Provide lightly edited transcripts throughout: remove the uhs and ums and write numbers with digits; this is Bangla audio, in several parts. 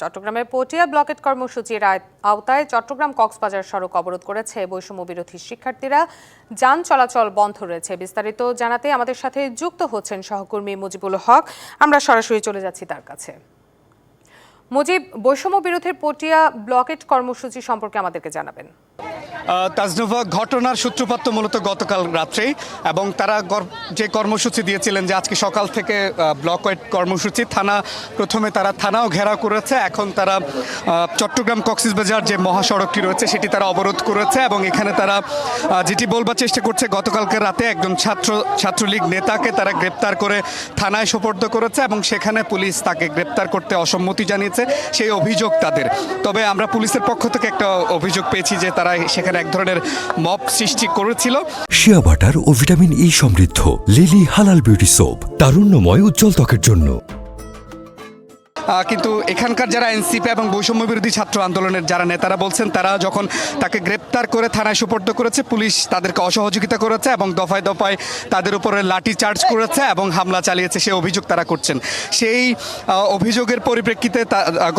চট্টগ্রামের পটিয়া ব্লকেট কর্মসূচির আওতায় চট্টগ্রাম কক্সবাজার সড়ক অবরোধ করেছে বৈষম্য বিরোধী শিক্ষার্থীরা। যান চলাচল বন্ধ রয়েছে। বিস্তারিত জানাতে আমাদের সাথে যুক্ত হচ্ছেন সহকর্মী মুজিবুল হক। আমরা সরাসরি চলে যাচ্ছি তার কাছে। মুজিব, বৈষম্য বিরোধীর পটিয়া ব্লকেট কর্মসূচি সম্পর্কে আমাদেরকে জানাবেন। তাজনুভা, ঘটনার সূত্রপাত মূলত গতকাল রাত্রেই, এবং তারা যে কর্মসূচি দিয়েছিলেন যে আজকে সকাল থেকে ব্লকেট কর্মসূচি, প্রথমে তারা থানাও ঘেরাও করেছে। এখন তারা চট্টগ্রাম কক্সবাজার যে মহাসড়কটি রয়েছে সেটি তারা অবরোধ করেছে, এবং এখানে তারা যেটি বলবার চেষ্টা করছে, গতকালকে রাতে একজন ছাত্রলীগ নেতাকে তারা গ্রেপ্তার করে থানায় সোপর্দ করেছে, এবং সেখানে পুলিশ তাকে গ্রেপ্তার করতে অসম্মতি জানিয়েছে। সেই অভিযোগ তাদের। তবে আমরা পুলিশের পক্ষ থেকে একটা অভিযোগ পেয়েছি যে তারা সেখানে এক ধরনের মব সৃষ্টি করেছিল। শিয়া বাটার ও ভিটামিন ই সমৃদ্ধ লিলি হালাল বিউটি সোপ, তারুণ্যময় উজ্জ্বল ত্বকের জন্য। কিন্তু এখানকার যারা এনসিপি এবং বৈষম্য বিরোধী ছাত্র আন্দোলনের যারা নেতারা বলছেন, তারা যখন তাকে গ্রেপ্তার করে থানায় সোপর্দ করেছে, পুলিশ তাদেরকে অসহযোগিতা করেছে এবং দফায় দফায় তাদের উপরে লাঠি চার্জ করেছে এবং হামলা চালিয়েছে, সেই অভিযোগ তারা করছেন। সেই অভিযোগের পরিপ্রেক্ষিতে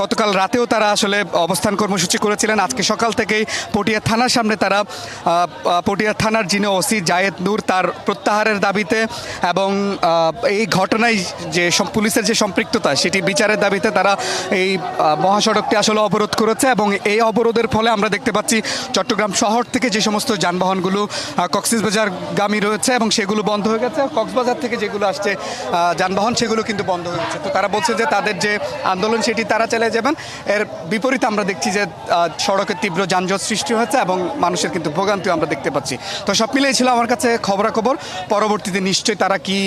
গতকাল রাতেও তারা আসলে অবস্থান কর্মসূচি করেছিলেন। আজকে সকাল থেকেই পটিয়া থানার সামনে তারা পটিয়া থানার যিনি ওসি জায়েদ নূর, তার প্রত্যাহারের দাবিতে এবং এই ঘটনায় যে পুলিশের যে সম্পৃক্ততা সেটি বিচারের দাবিতে তারা এই মহাসড়কটি আসলে অবরোধ করেছে। এবং এই অবরোধের ফলে আমরা দেখতে পাচ্ছি চট্টগ্রাম শহর থেকে যে সমস্ত যানবাহনগুলো কক্সবাজার গামী রয়েছে এবং সেগুলো বন্ধ হয়ে গেছে। কক্সবাজার থেকে যেগুলো আসছে যানবাহন সেগুলো কিন্তু বন্ধ হয়ে গেছে। তো তারা বলছে যে তাদের যে আন্দোলন সেটি তারা চালিয়ে যাবেন। এর বিপরীতে আমরা দেখছি যে সড়কের তীব্র যানজট সৃষ্টি হয়েছে এবং মানুষের কিন্তু ভোগান্তিও আমরা দেখতে পাচ্ছি। তো সব মিলিয়ে ছিল আমার কাছে খবরাখবর। পরবর্তীতে নিশ্চয়ই তারা কি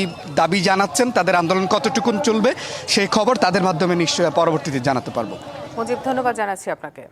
দাবি জানাচ্ছেন, তাদের আন্দোলন কতটুকুন চলবে, সেই খবর তাদের মাধ্যমে নিশ্চয়ই পরবর্তীতে জানাতে পারবো। মুজিব, ধন্যবাদ জানাচ্ছি আপনাকে।